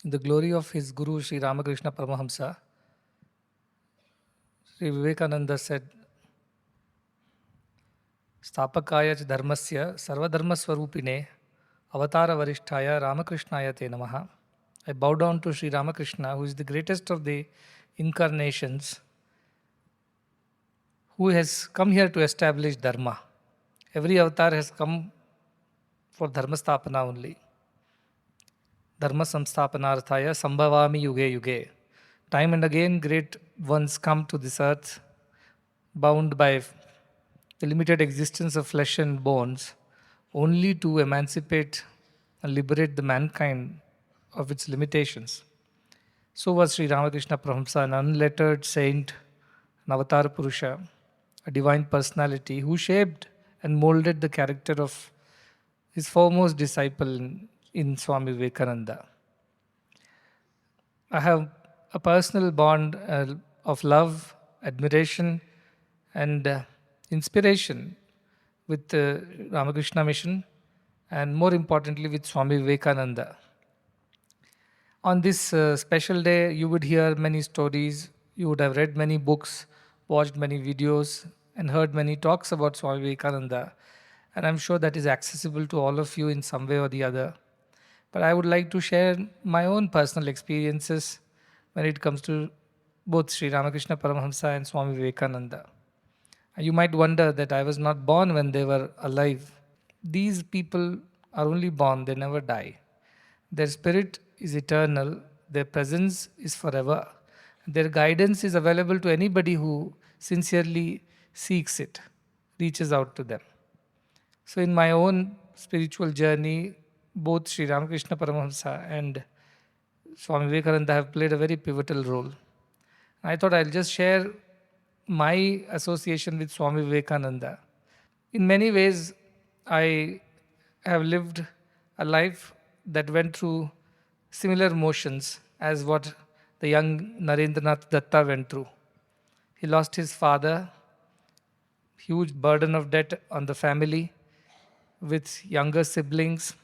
In the glory of his Guru Sri Ramakrishna Paramahamsa, Sri Vivekananda said, Stapakaya ch dharmasya sarvadharma swarupine avatara varishtaya Ramakrishnaya te namaha. I bow down to Sri Ramakrishna, who is the greatest of the incarnations, who has come here to establish Dharma. Every avatar has come for Dharma Stapana only. Dharma Samsthapanarthaya Sambhavami Yuge Yuge. Time and again, great ones come to this earth, bound by the limited existence of flesh and bones, only to emancipate and liberate the mankind of its limitations. So was Sri Ramakrishna Paramahamsa, an unlettered saint, an avatar Purusha, a divine personality who shaped and molded the character of his foremost disciple in Swami Vivekananda. I have a personal bond of love, admiration, and inspiration with the Ramakrishna Mission, and more importantly with Swami Vivekananda. On this special day, you would hear many stories, you would have read many books, watched many videos, and heard many talks about Swami Vivekananda. And I'm sure that is accessible to all of you in some way or the other. But I would like to share my own personal experiences when it comes to both Sri Ramakrishna Paramahamsa and Swami Vivekananda. And you might wonder that I was not born when they were alive. These people are only born, they never die. Their spirit is eternal, their presence is forever. Their guidance is available to anybody who sincerely seeks it, reaches out to them. So, in my own spiritual journey, both Sri Ramakrishna Paramahamsa and Swami Vivekananda have played a very pivotal role. I thought I'll just share my association with Swami Vivekananda. In many ways, I have lived a life that went through similar motions as what the young Narendranath Datta went through. He lost his father, huge burden of debt on the family, with younger siblings,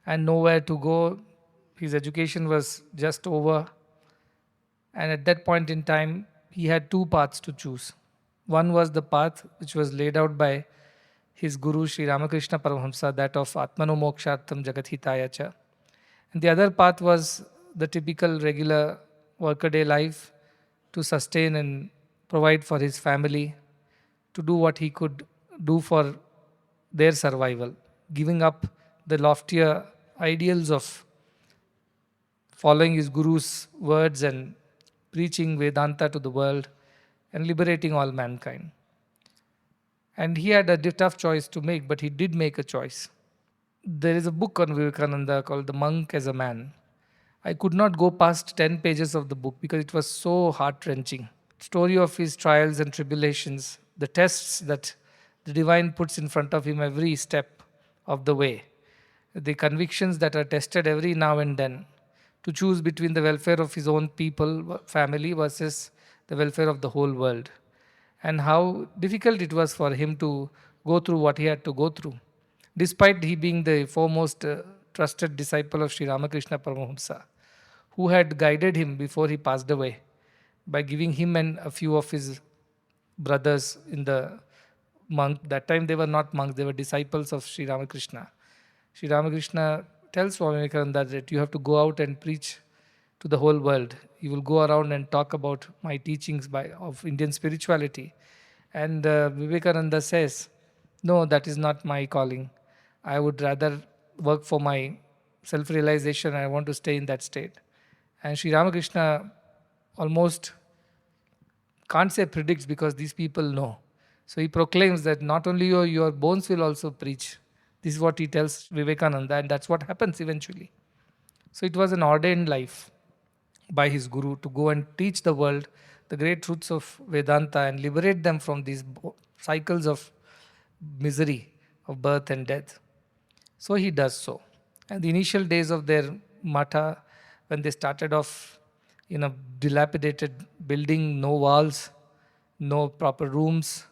and nowhere to go. His education was just over. And at that point in time, he had two paths to choose. One was the path which was laid out by his Guru Sri Ramakrishna Paramahamsa, that of Atmano Mokshartham Jagathitaya cha. And the other path was the typical regular workaday life to sustain and provide for his family, to do what he could do for their survival, giving up the loftier ideals of following his Guru's words and preaching Vedanta to the world and liberating all mankind. And he had a tough choice to make, but he did make a choice. There is a book on Vivekananda called The Monk as a Man. I could not go past 10 pages of the book because it was so heart wrenching. Story of his trials and tribulations, the tests that the divine puts in front of him every step of the way, the convictions that are tested every now and then, to choose between the welfare of his own people, family, versus the welfare of the whole world. And how difficult it was for him to go through what he had to go through, despite he being the foremost trusted disciple of Sri Ramakrishna Paramahamsa, who had guided him before he passed away by giving him and a few of his brothers in the monk. That time they were not monks, they were disciples of Sri Ramakrishna. Sri Ramakrishna tells Swami Vivekananda that you have to go out and preach to the whole world. You will go around and talk about my teachings of Indian spirituality. And Vivekananda says, no, that is not my calling. I would rather work for my self-realization. I want to stay in that state. And Sri Ramakrishna almost can't say predicts, because these people know. So he proclaims that not only your bones will also preach. This is what he tells Vivekananda, and that's what happens eventually. So it was an ordained life by his Guru to go and teach the world the great truths of Vedanta and liberate them from these cycles of misery, of birth and death. So he does so. And the initial days of their matha, when they started off in a dilapidated building, no walls, no proper rooms,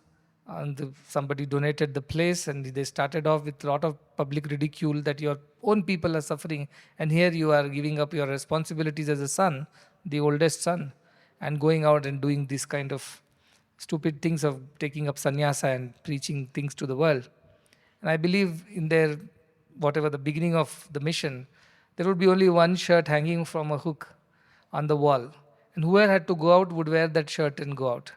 and somebody donated the place, and they started off with a lot of public ridicule that you're own people are suffering, and here you are giving up your responsibilities as a son, the oldest son, and going out and doing this kind of stupid things of taking up sannyasa and preaching things to the world. And I believe in their, whatever the beginning of the mission, there would be only one shirt hanging from a hook on the wall. And whoever had to go out would wear that shirt and go out,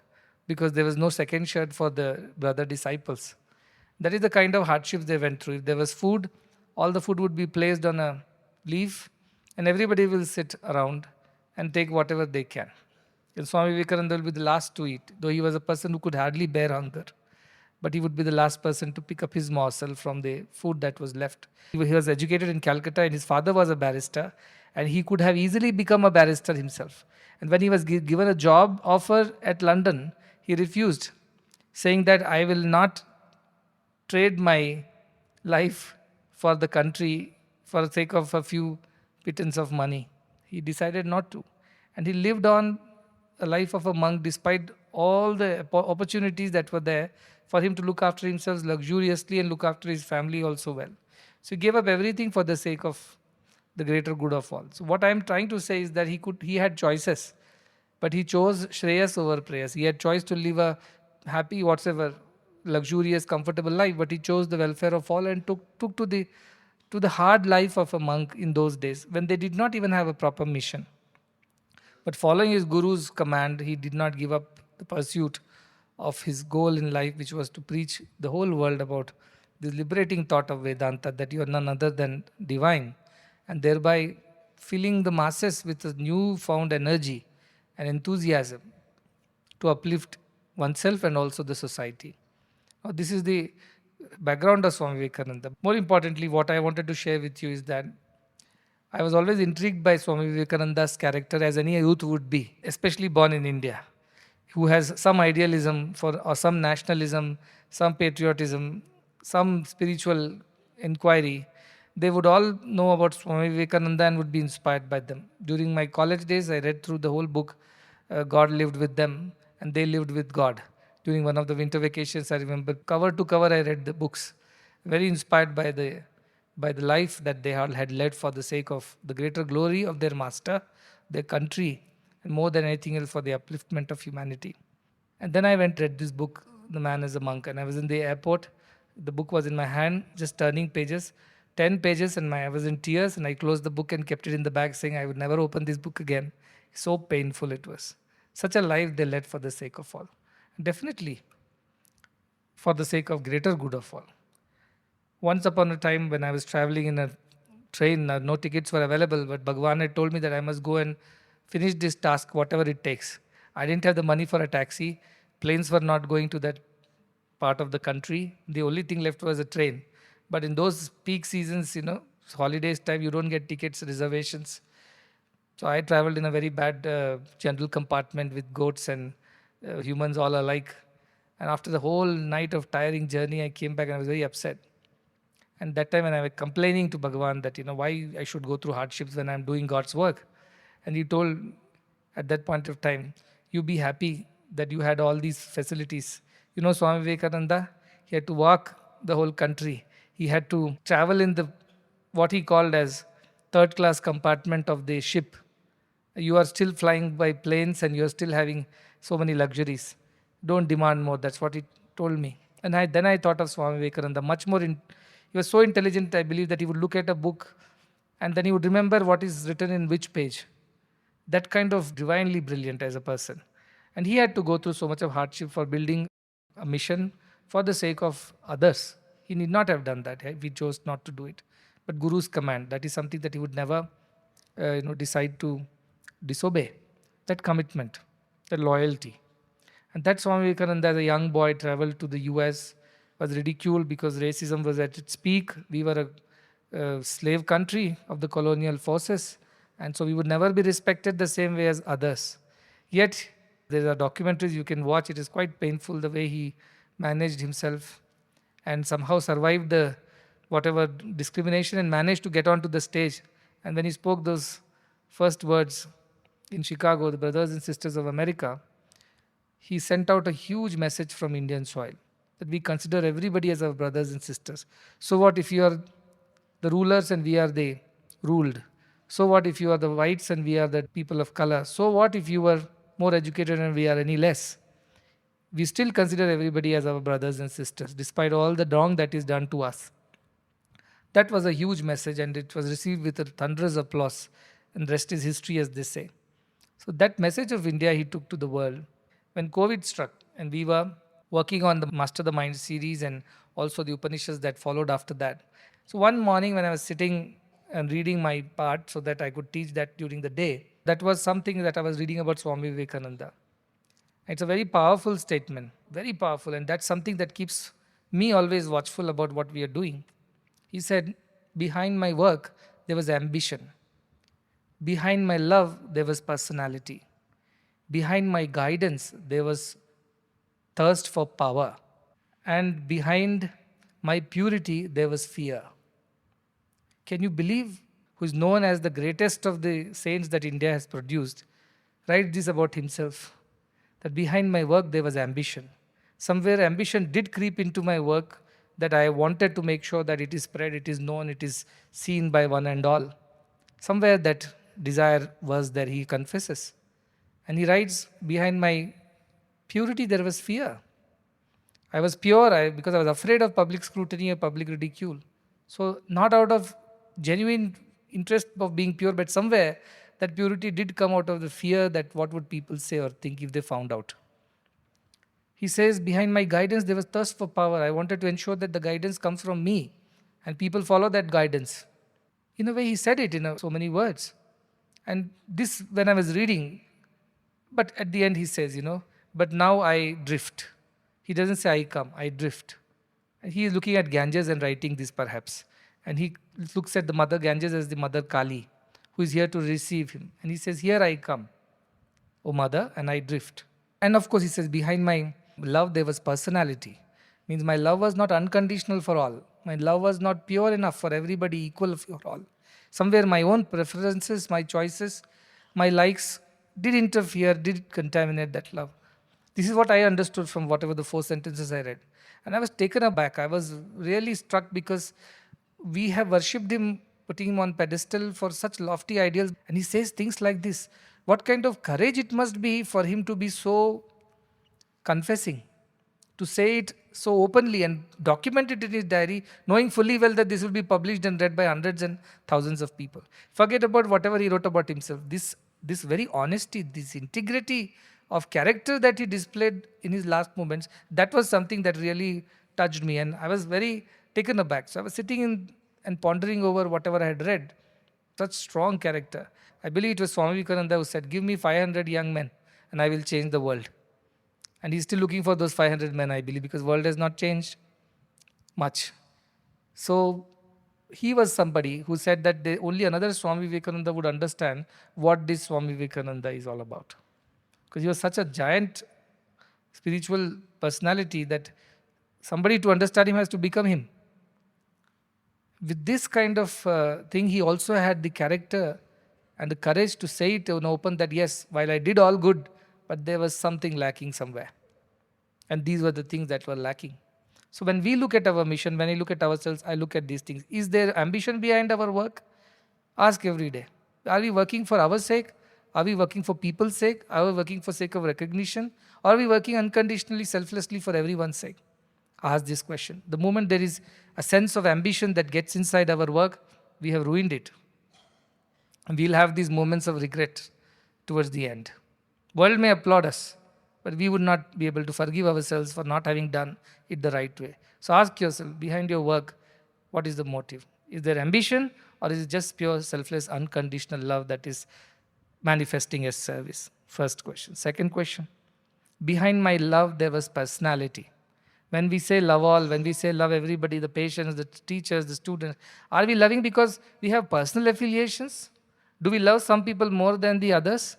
because there was no second shirt for the brother disciples. That is the kind of hardships they went through. If there was food, all the food would be placed on a leaf, and everybody will sit around and take whatever they can. And Swami Vivekananda will be the last to eat, though he was a person who could hardly bear hunger. But he would be the last person to pick up his morsel from the food that was left. He was educated in Calcutta, and his father was a barrister, and he could have easily become a barrister himself. And when he was given a job offer at London, he refused, saying that I will not trade my life for the country for the sake of a few pittance of money. He decided not to. And he lived on a life of a monk despite all the opportunities that were there for him to look after himself luxuriously and look after his family also well. So he gave up everything for the sake of the greater good of all. So what I am trying to say is that he had choices, but he chose Shreyas over Prayas. He had choice to live a happy, whatsoever, luxurious, comfortable life, but he chose the welfare of all and took to the hard life of a monk in those days when they did not even have a proper mission. But following his guru's command, he did not give up the pursuit of his goal in life, which was to preach the whole world about the liberating thought of Vedanta, that you are none other than divine, and thereby filling the masses with a newfound energy and enthusiasm to uplift oneself and also the society. Now, this is the background of Swami Vivekananda. More importantly, what I wanted to share with you is that I was always intrigued by Swami Vivekananda's character, as any youth would be, especially born in India, who has some idealism for or some nationalism, some patriotism, some spiritual inquiry. They would all know about Swami Vivekananda and would be inspired by them. During my college days, I read through the whole book, God Lived with Them, and They Lived with God. During one of the winter vacations, I remember cover to cover, I read the books, very inspired by the life that they all had led for the sake of the greater glory of their master, their country, and more than anything else for the upliftment of humanity. And then I went read this book, The Man as a Monk, and I was in the airport. The book was in my hand, just turning pages, 10 pages, and I was in tears, and I closed the book and kept it in the bag, saying I would never open this book again. So painful it was. Such a life they led for the sake of all. Definitely for the sake of greater good of all. Once upon a time, when I was traveling in a train, no tickets were available, but Bhagwan had told me that I must go and finish this task, whatever it takes. I didn't have the money for a taxi. Planes were not going to that part of the country. The only thing left was a train. But in those peak seasons, holidays time, you don't get tickets, reservations. So I traveled in a very bad general compartment with goats and humans all alike. And after the whole night of tiring journey, I came back and I was very upset. And that time when I was complaining to Bhagavan that, why I should go through hardships when I'm doing God's work. And he told at that point of time, you be happy that you had all these facilities. Swami Vivekananda, he had to walk the whole country. He had to travel in the, what he called as third class compartment of the ship. You are still flying by planes and you are still having so many luxuries. Don't demand more. That's what he told me. And then I thought of Swami Vivekananda, much more he was so intelligent, I believe, that he would look at a book and then he would remember what is written in which page. That kind of divinely brilliant as a person. And he had to go through so much of hardship for building a mission for the sake of others. He need not have done that. He chose not to do it. But Guru's command, that is something that he would never decide to disobey. That commitment, that loyalty. And that's Swami Vivekananda, as a young boy, traveled to the US, was ridiculed because racism was at its peak. We were a slave country of the colonial forces, and so we would never be respected the same way as others. Yet, there are documentaries you can watch. It is quite painful the way he managed himself and somehow survived the whatever discrimination and managed to get onto the stage. And when he spoke those first words in Chicago, the brothers and sisters of America, he sent out a huge message from Indian soil that we consider everybody as our brothers and sisters. So what if you are the rulers and we are the ruled. So what if you are the whites and we are the people of color? So what if you were more educated and we are any less? We still consider everybody as our brothers and sisters, despite all the wrong that is done to us. That was a huge message and it was received with a thunderous applause. And rest is history, as they say. So that message of India he took to the world. When COVID struck and we were working on the Master the Mind series and also the Upanishads that followed after that. So one morning when I was sitting and reading my part so that I could teach that during the day, that was something that I was reading about Swami Vivekananda. It's a very powerful statement, very powerful, and that's something that keeps me always watchful about what we are doing. He said, behind my work, there was ambition. Behind my love, there was personality. Behind my guidance, there was thirst for power. And behind my purity, there was fear. Can you believe who is known as the greatest of the saints that India has produced? Write this about himself, that behind my work, there was ambition. Somewhere ambition did creep into my work, that I wanted to make sure that it is spread, it is known, it is seen by one and all. Somewhere that desire was there, he confesses. And he writes, behind my purity there was fear. I was pure because I was afraid of public scrutiny or public ridicule. So not out of genuine interest of being pure, but somewhere that purity did come out of the fear that what would people say or think if they found out. He says, behind my guidance, there was thirst for power. I wanted to ensure that the guidance comes from me and people follow that guidance. In a way, he said it in so many words. And this, when I was reading, but at the end he says, but now I drift. He doesn't say I come, I drift. And he is looking at Ganges and writing this perhaps. And he looks at the mother Ganges as the mother Kali, who is here to receive him. And he says, here I come, O mother, and I drift. And of course he says, behind my love there was personality. Means my love was not unconditional for all. My love was not pure enough for everybody, equal for all. Somewhere my own preferences, my choices, my likes did interfere, did contaminate that love. This is what I understood from whatever the 4 sentences I read. And I was taken aback. I was really struck because we have worshipped him, putting him on pedestal for such lofty ideals. And he says things like this. What kind of courage it must be for him to be so confessing, to say it so openly and document it in his diary, knowing fully well that this will be published and read by hundreds and thousands of people. Forget about whatever he wrote about himself. This very honesty, this integrity of character that he displayed in his last moments, that was something that really touched me, and I was very taken aback. So I was sitting in and pondering over whatever I had read. Such strong character. I believe it was Swami Vivekananda who said, give me 500 young men and I will change the world. And he's still looking for those 500 men, I believe, because the world has not changed much. So he was somebody who said that only another Swami Vivekananda would understand what this Swami Vivekananda is all about. Because he was such a giant spiritual personality that somebody to understand him has to become him. With this kind of thing, he also had the character and the courage to say it in open that yes, while I did all good, but there was something lacking somewhere. And these were the things that were lacking. So when we look at our mission, when I look at ourselves, I look at these things. Is there ambition behind our work? Ask every day. Are we working for our sake? Are we working for people's sake? Are we working for sake of recognition? Or are we working unconditionally, selflessly for everyone's sake? Ask this question. The moment there is a sense of ambition that gets inside our work, we have ruined it. And we'll have these moments of regret towards the end. World may applaud us, but we would not be able to forgive ourselves for not having done it the right way. So ask yourself, behind your work, what is the motive? Is there ambition, or is it just pure, selfless, unconditional love that is manifesting as service? First question. Second question, behind my love, there was personality. When we say love all, when we say love everybody, the patients, the teachers, the students, are we loving because we have personal affiliations? Do we love some people more than the others?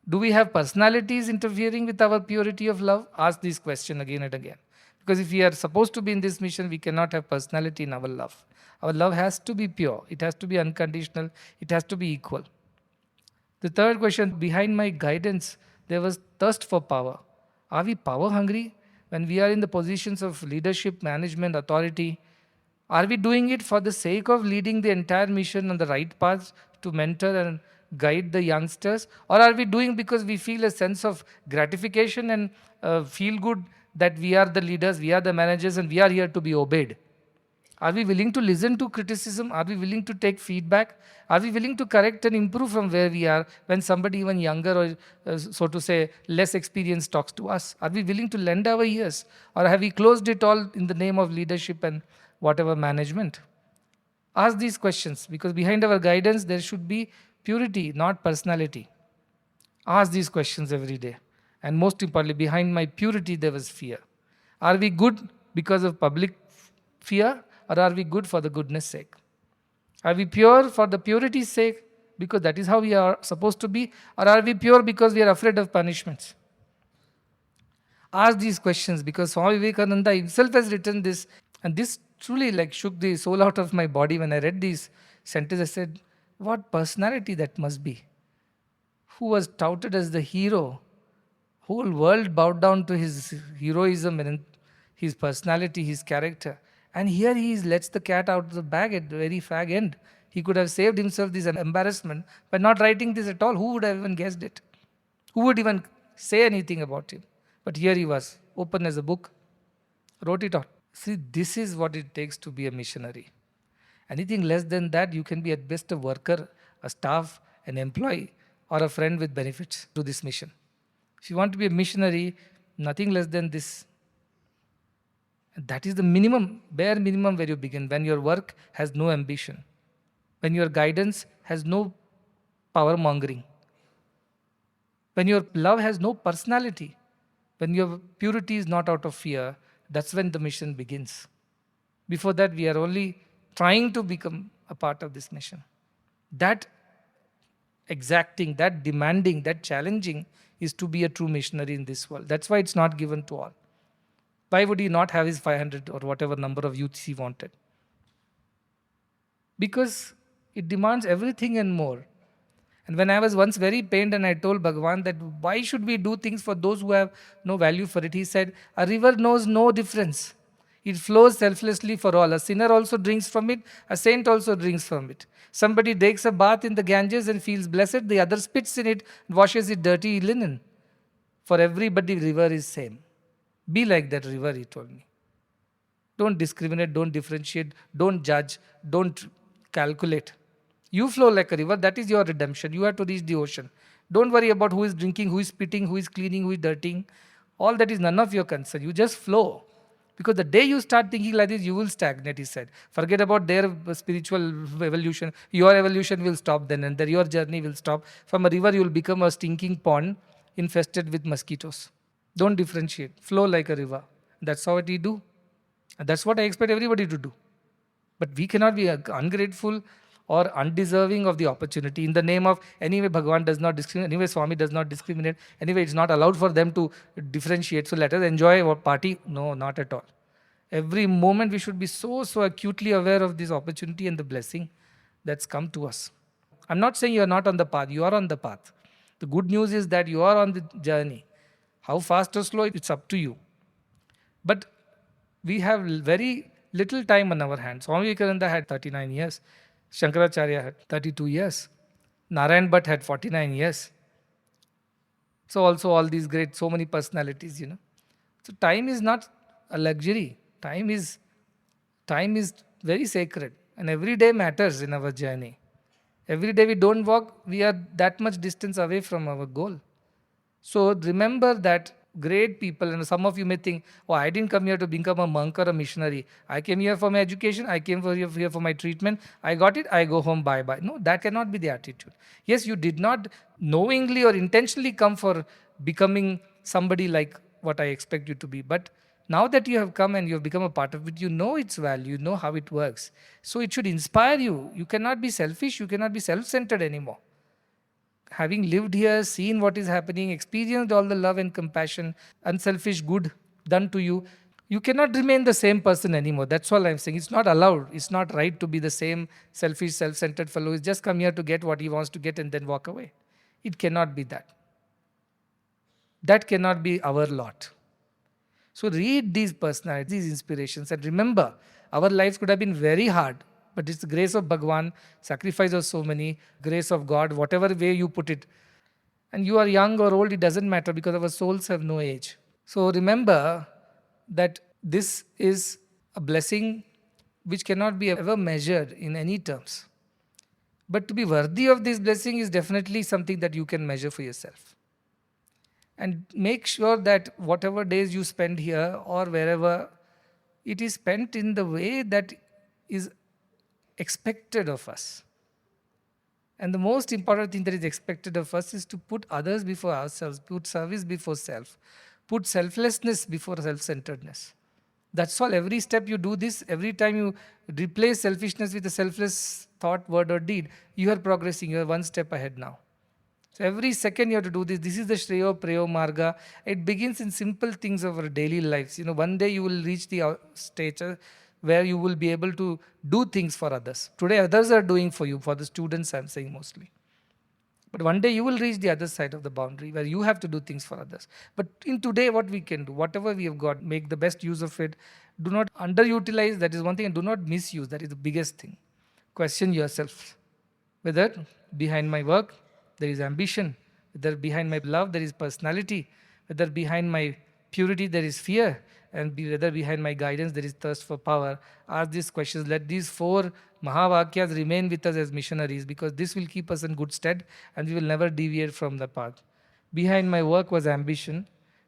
Do we have personalities interfering with our purity of love? Ask this question again and again. Because if we are supposed to be in this mission, we cannot have personality in our love. Our love has to be pure. It has to be unconditional. It has to be equal. The third question, behind my guidance, there was thirst for power. Are we power hungry? When we are in the positions of leadership, management, authority, Are we doing it for the sake of leading the entire mission on the right path to mentor and guide the youngsters? Or are we doing because we feel a sense of gratification and feel good that we are the leaders, we are the managers, and we are here to be obeyed? Are we willing to listen to criticism? Are we willing to take feedback? Are we willing to correct and improve from where we are when somebody even younger or, so to say, less experienced talks to us? Are we willing to lend our ears? Or have we closed it all in the name of leadership and whatever management? Ask these questions, because behind our guidance there should be purity, not personality. Ask these questions every day. And most importantly, behind my purity there was fear. Are we good because of public fear, or are we good for the goodness sake? Are we pure for the purity's sake, because that is how we are supposed to be, or are we pure because we are afraid of punishments? Ask these questions, because Swami Vivekananda himself has written this, and this truly like shook the soul out of my body. When I read these sentences, I said, what personality that must be, who was touted as the hero. Whole world bowed down to his heroism and his personality, his character. And here he lets the cat out of the bag at the very fag end. He could have saved himself this embarrassment by not writing this at all. Who would have even guessed it? Who would even say anything about him? But here he was, open as a book, wrote it out. See, this is what it takes to be a missionary. Anything less than that, you can be at best a worker, a staff, an employee, or a friend with benefits to this mission. If you want to be a missionary, nothing less than this. And that is the minimum, bare minimum where you begin. When your work has no ambition, when your guidance has no power mongering, when your love has no personality, when your purity is not out of fear, that's when the mission begins. Before that, we are only trying to become a part of this mission. That exacting, that demanding, that challenging is to be a true missionary in this world. That's why it's not given to all. Why would he not have his 500 or whatever number of youths he wanted? Because it demands everything and more. And when I was once very pained and I told Bhagavan that why should we do things for those who have no value for it, he said, a river knows no difference. It flows selflessly for all. A sinner also drinks from it, a saint also drinks from it. Somebody takes a bath in the Ganges and feels blessed, the other spits in it and washes it dirty linen. For everybody, river is same. Be like that river, he told me. Don't discriminate, don't differentiate, don't judge, don't calculate. You flow like a river, that is your redemption. You have to reach the ocean. Don't worry about who is drinking, who is spitting, who is cleaning, who is dirtying. All that is none of your concern. You just flow. Because the day you start thinking like this, you will stagnate, he said. Forget about their spiritual evolution. Your evolution will stop then, and then your journey will stop. From a river, you will become a stinking pond infested with mosquitoes. Don't differentiate. Flow like a river. That's how we do. And that's what I expect everybody to do. But we cannot be ungrateful or undeserving of the opportunity in the name of, anyway, Bhagavan does not discriminate, anyway, Swami does not discriminate, anyway, it's not allowed for them to differentiate, so let us enjoy our party. No, not at all. Every moment we should be so acutely aware of this opportunity and the blessing that's come to us. I'm not saying you are not on the path, you are on the path. The good news is that you are on the journey. How fast or slow, it's up to you. But we have very little time on our hands. Swami Vivekananda had 39 years. Shankaracharya had 32 years. Narayan Bhatt had 49 years. So also all these great, so many personalities, So time is not a luxury. Time is very sacred. And every day matters in our journey. Every day we don't walk, we are that much distance away from our goal. So remember that great people, and some of you may think, oh, I didn't come here to become a monk or a missionary. I came here for my education, I came here for my treatment, I got it, I go home, bye-bye. No, that cannot be the attitude. Yes, you did not knowingly or intentionally come for becoming somebody like what I expect you to be. But now that you have come and you have become a part of it, you know its value, you know how it works. So it should inspire you. You cannot be selfish, you cannot be self-centered anymore. Having lived here, seen what is happening, experienced all the love and compassion, unselfish good done to you, you cannot remain the same person anymore. That's all I'm saying. It's not allowed. It's not right to be the same selfish, self-centered fellow who's just come here to get what he wants to get and then walk away. It cannot be that. That cannot be our lot. So read these personalities, these inspirations, and remember, Our lives could have been very hard, but it's the grace of Bhagwan, sacrifice of so many, grace of God, whatever way you put it. And you are young or old, it doesn't matter because our souls have no age. So remember that this is a blessing which cannot be ever measured in any terms. But to be worthy of this blessing is definitely something that you can measure for yourself. And make sure that whatever days you spend here or wherever, it is spent in the way that is expected of us. And the most important thing that is expected of us is to put others before ourselves, put service before self, put selflessness before self centeredness. That's all. Every step you do this, every time you replace selfishness with a selfless thought, word, or deed, you are progressing. You are one step ahead now. So every second you have to do this. This is the Shreyo Preyo Marga. It begins in simple things of our daily lives. One day you will reach the stature where you will be able to do things for others. Today others are doing for you, for the students I'm saying mostly. But one day you will reach the other side of the boundary where you have to do things for others. But in today, what we can do, whatever we have got, make the best use of it. Do not underutilize, that is one thing, and do not misuse, that is the biggest thing. Question yourself whether behind my work there is ambition, whether behind my love there is personality, whether behind my purity there is fear, and whether behind my guidance there is thirst for power. Ask these questions. Let these 4 Mahavakyas remain with us as missionaries, because this will keep us in good stead and we will never deviate from the path. Behind my work was ambition.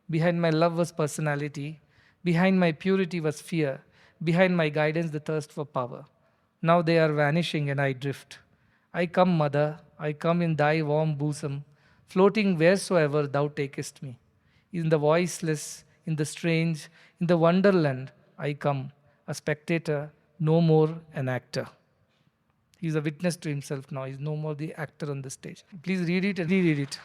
Behind my love was personality. Behind my purity was fear. Behind my guidance, the thirst for power. Now they are vanishing and I drift. I come, Mother, I come in thy warm bosom, floating wheresoever thou takest me. In the voiceless, in the strange, in the wonderland, I come, a spectator, no more an actor. He is a witness to himself now. He is no more the actor on the stage. Please read it and reread it.